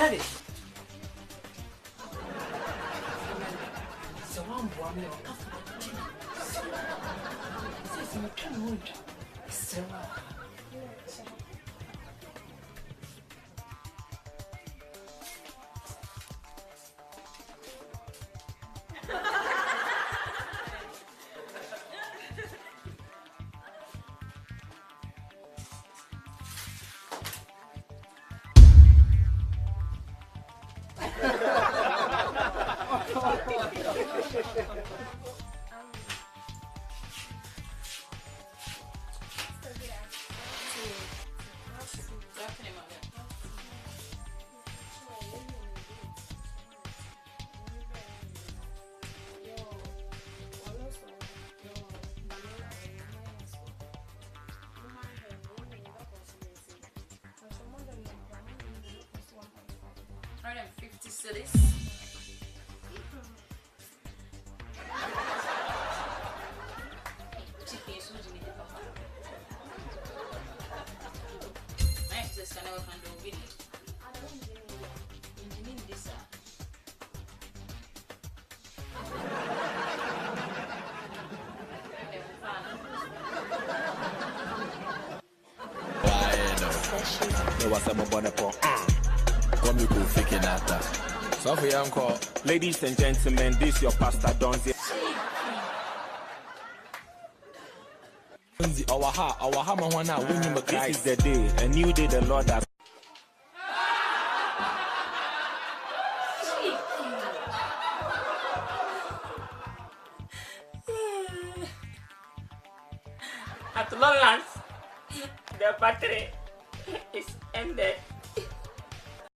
Mary. So one boy me o kafa. Says me try no nja. So cities. Chicken so you need the papa. My sister never can do video. You mean this? There was some on the pop. Come you go fake it at that. So for your uncle, ladies and gentlemen, this your pastor Donzi. Our ha, Mahwana, winning the Christ. This is the day, a new day the Lord has. At long last, the battery is ended.